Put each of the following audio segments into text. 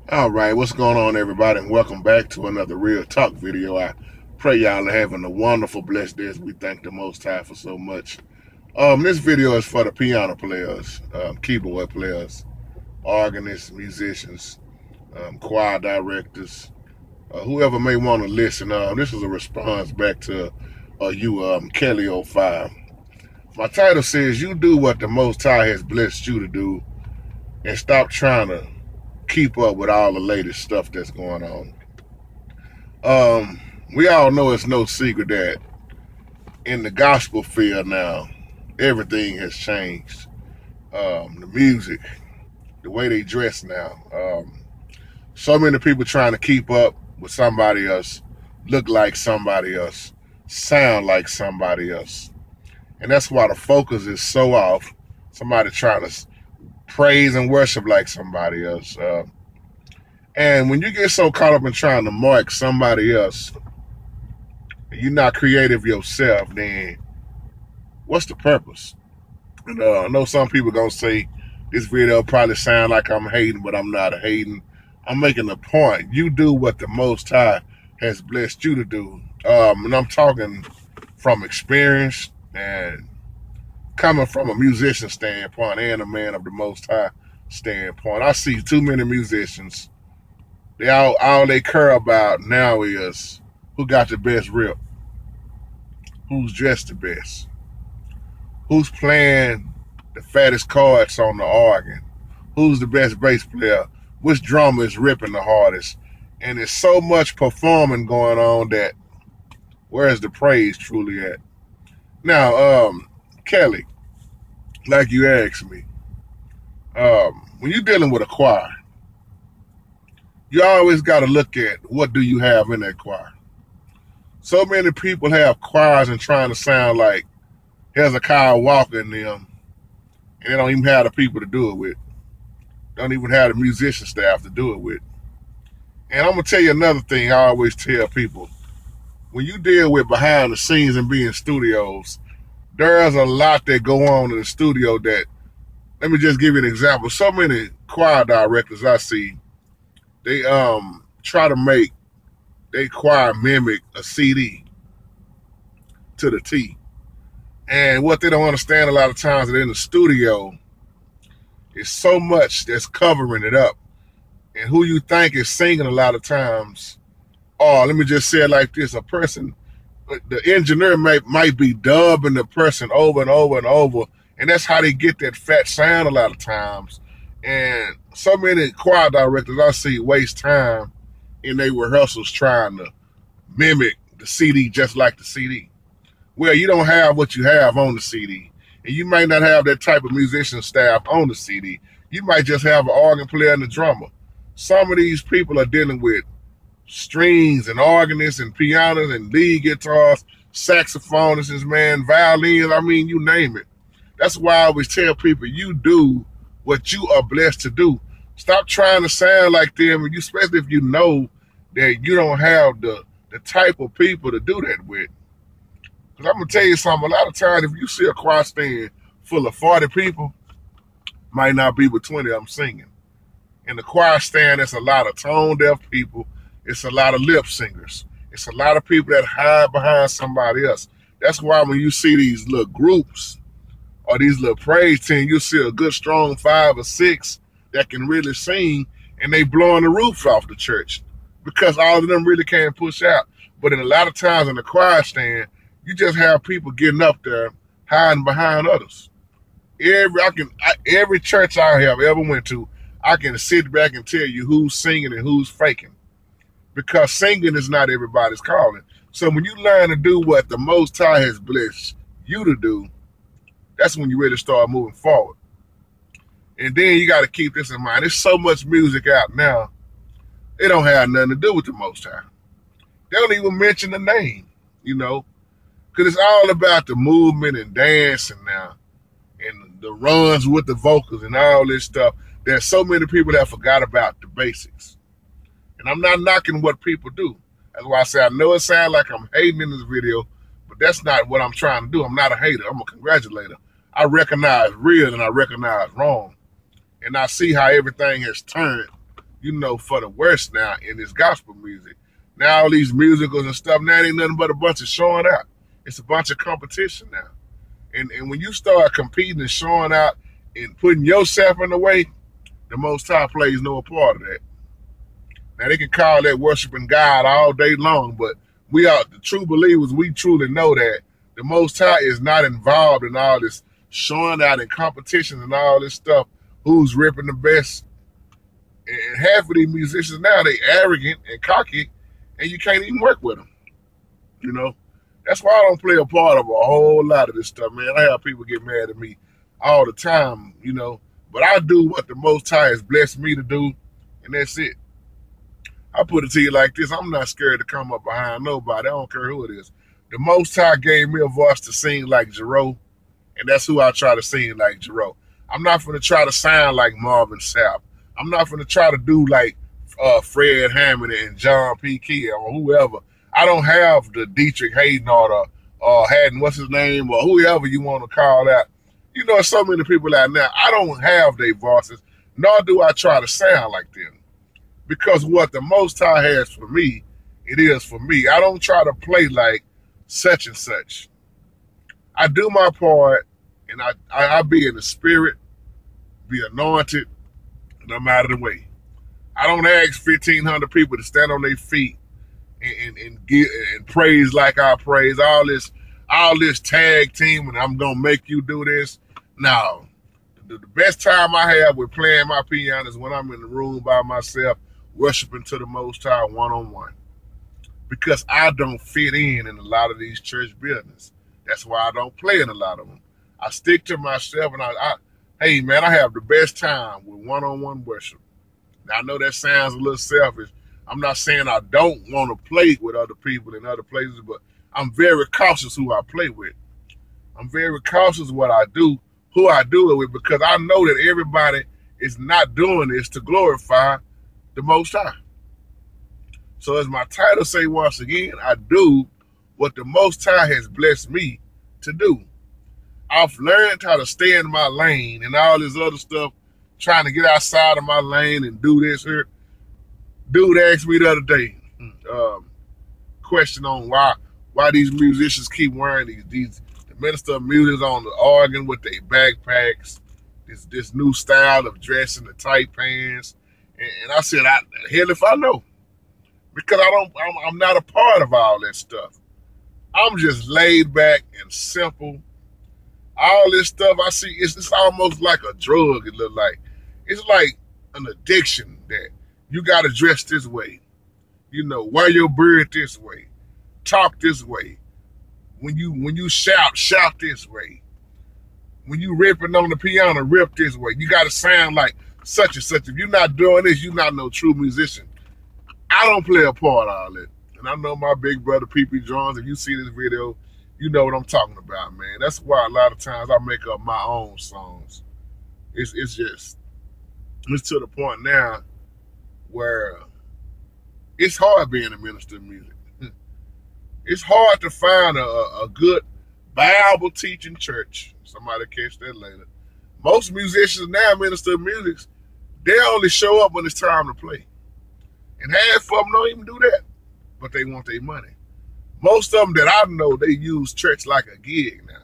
All right, what's going on, everybody, and welcome back to another Real Talk video. I pray y'all are having a wonderful, blessed day. We thank the Most High for so much. This video is for the piano players, keyboard players, organists, musicians, choir directors, whoever may want to listen. This is a response back to Kelly 05. My title says, "You do what the Most High has blessed you to do, and stop trying to keep up with all the latest stuff that's going on." We all know it's no secret that in the gospel field now, everything has changed. The music, the way they dress now. So many people trying to keep up with somebody else, look like somebody else, sound like somebody else. And that's why the focus is so off. Somebody trying to praise and worship like somebody else. And when you get so caught up in trying to mark somebody else, and you're not creative yourself, then what's the purpose? And I know some people gonna say this video probably sound like I'm hating, but I'm not hating. I'm making a point. You do what the Most High has blessed you to do. And I'm talking from experience and coming from a musician standpoint and a man of the Most High standpoint. I see too many musicians. They all they care about now is who got the best rip, who's dressed the best, who's playing the fattest cards on the organ, who's the best bass player, which drummer is ripping the hardest. And there's so much performing going on that where's the praise truly at? Now, Kelly, like you asked me, when you're dealing with a choir, you always got to look at what do you have in that choir. So many people have choirs and trying to sound like Hezekiah Walker in them, and they don't even have the people to do it with. Don't even have the musician staff to do it with. And I'm going to tell you another thing I always tell people. When you deal with behind the scenes and being studios, there's a lot that go on in the studio that, let me just give you an example. So many choir directors I see, they try to make they choir mimic a CD to the T. And what they don't understand a lot of times that in the studio is so much that's covering it up. And who you think is singing a lot of times, or let me just say it like this, a person, the engineer might be dubbing the person over and over and over, and that's how they get that fat sound a lot of times. And so many choir directors I see waste time in their rehearsals trying to mimic the CD just like the CD. Well, you don't have what you have on the CD, and you might not have that type of musician staff on the CD. You might just have an organ player and a drummer. Some of these people are dealing with strings and organists and pianos and lead guitars, saxophonists, man, violins, I mean, you name it. That's why I always tell people, you do what you are blessed to do. Stop trying to sound like them, and especially if you know that you don't have the type of people to do that with. Because I'm going to tell you something, a lot of times if you see a choir stand full of 40 people, might not be but 20 of them singing. In the choir stand, it's a lot of tone-deaf people. It's a lot of lip singers. It's a lot of people that hide behind somebody else. That's why when you see these little groups or these little praise teams, you see a good, strong 5 or 6 that can really sing, and they blowing the roof off the church because all of them really can't push out. But in a lot of times in the choir stand, you just have people getting up there hiding behind others. Every church I have ever went to, I can sit back and tell you who's singing and who's faking, because singing is not everybody's calling. So when you learn to do what the Most High has blessed you to do, that's when you really start moving forward. And then you got to keep this in mind. There's so much music out now, it don't have nothing to do with the Most High. They don't even mention the name, because it's all about the movement and dancing now, and the runs with the vocals and all this stuff. There's so many people that forgot about the basics. And I'm not knocking what people do. That's why I say I know it sounds like I'm hating in this video, but that's not what I'm trying to do. I'm not a hater. I'm a congratulator. I recognize real and I recognize wrong. And I see how everything has turned, for the worse now in this gospel music. Now all these musicals and stuff, now it ain't nothing but a bunch of showing out. It's a bunch of competition now. And when you start competing and showing out and putting yourself in the way, the Most High plays no part of that. Now they can call that worshiping God all day long, but we are the true believers. We truly know that the Most High is not involved in all this showing out in competitions and all this stuff. Who's ripping the best? And half of these musicians now, they arrogant and cocky, and you can't even work with them. That's why I don't play a part of a whole lot of this stuff, man. I have people get mad at me all the time, but I do what the Most High has blessed me to do, and that's it. I put it to you like this. I'm not scared to come up behind nobody. I don't care who it is. The Most High gave me a voice to sing like Jerome, and that's who I try to sing like Jerome. I'm not going to try to sound like Marvin Sapp. I'm not going to try to do like Fred Hammond and John P. Key or whoever. I don't have the Dietrich Haden or Haden, what's his name, or whoever you want to call that. So many people out now, I don't have their voices, nor do I try to sound like them. Because what the Most High has for me, it is for me. I don't try to play like such and such. I do my part, and I be in the spirit, be anointed, and I'm out of the way. I don't ask 1,500 people to stand on their feet and give and praise like I praise. All this tag team, and I'm gonna make you do this. No, the best time I have with playing my piano is when I'm in the room by myself, worshiping to the Most High one-on-one. Because I don't fit in a lot of these church buildings. That's why I don't play in a lot of them. I stick to myself, and hey man, I have the best time with one-on-one worship. Now I know that sounds a little selfish. I'm not saying I don't want to play with other people in other places, but I'm very cautious who I play with. I'm very cautious what I do, who I do it with, because I know that everybody is not doing this to glorify the Most High. So as my title say once again, I do what the Most High has blessed me to do. I've learned how to stay in my lane and all this other stuff, trying to get outside of my lane and do this here. Dude asked me the other day, question on why these musicians keep wearing these the minister of music on the organ with their backpacks, this new style of dressing, the tight pants. And I said, hell if I know. Because I'm not a part of all that stuff. I'm just laid back and simple. All this stuff I see, it's almost like a drug, it look like. It's like an addiction that you got to dress this way. Wear your beard this way. Talk this way. When you shout this way. When you ripping on the piano, rip this way. You got to sound like such and such. If you're not doing this, you're not no true musician. I don't play a part of all that. And I know my big brother, P.P. Jones, if you see this video, you know what I'm talking about, man. That's why a lot of times I make up my own songs. It's to the point now where it's hard being a minister of music. It's hard to find a good Bible teaching church. Somebody catch that later. Most musicians now, minister of music, they only show up when it's time to play. And half of them don't even do that, but they want their money. Most of them that I know, they use church like a gig now.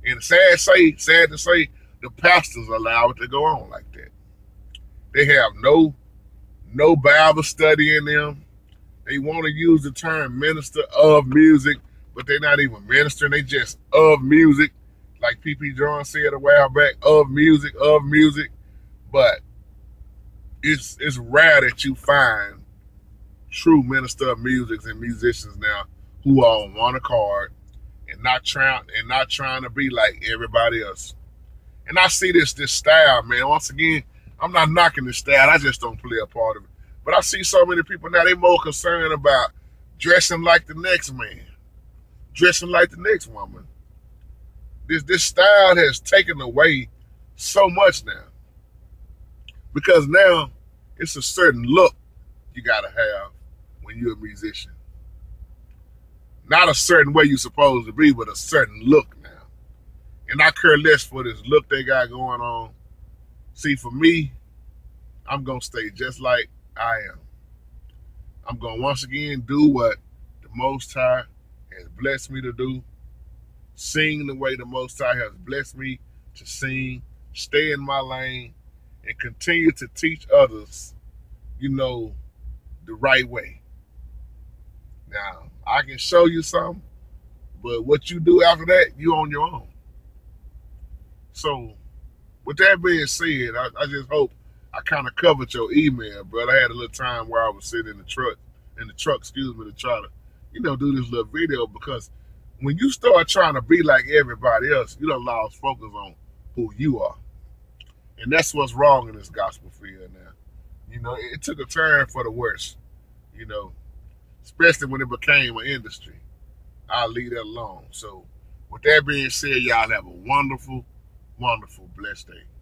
And sad to say, the pastors allow it to go on like that. They have no Bible study in them. They want to use the term minister of music, but they're not even ministering. They just of music, like P.P. Jones said a while back, of music. But it's rare that you find true minister of music and musicians now who are on one accord and not trying to be like everybody else. And I see this style, man. Once again, I'm not knocking this style. I just don't play a part of it. But I see so many people now, they more concerned about dressing like the next man, dressing like the next woman. This style has taken away so much now. Because now it's a certain look you gotta have when you're a musician. Not a certain way you're supposed to be, but a certain look now. And I care less for this look they got going on. See, for me, I'm gonna stay just like I am. I'm going to once again do what the Most High has blessed me to do. Sing the way the Most High has blessed me to sing. Stay in my lane and continue to teach others, the right way. Now, I can show you something, but what you do after that, you on your own. So, with that being said, I just hope I kind of covered your email, brother. I had a little time where I was sitting in the truck, to try to, do this little video, because when you start trying to be like everybody else, you done lost focus on who you are. And that's what's wrong in this gospel field now. It took a turn for the worse, especially when it became an industry. I'll leave that alone. So, with that being said, y'all have a wonderful, wonderful, blessed day.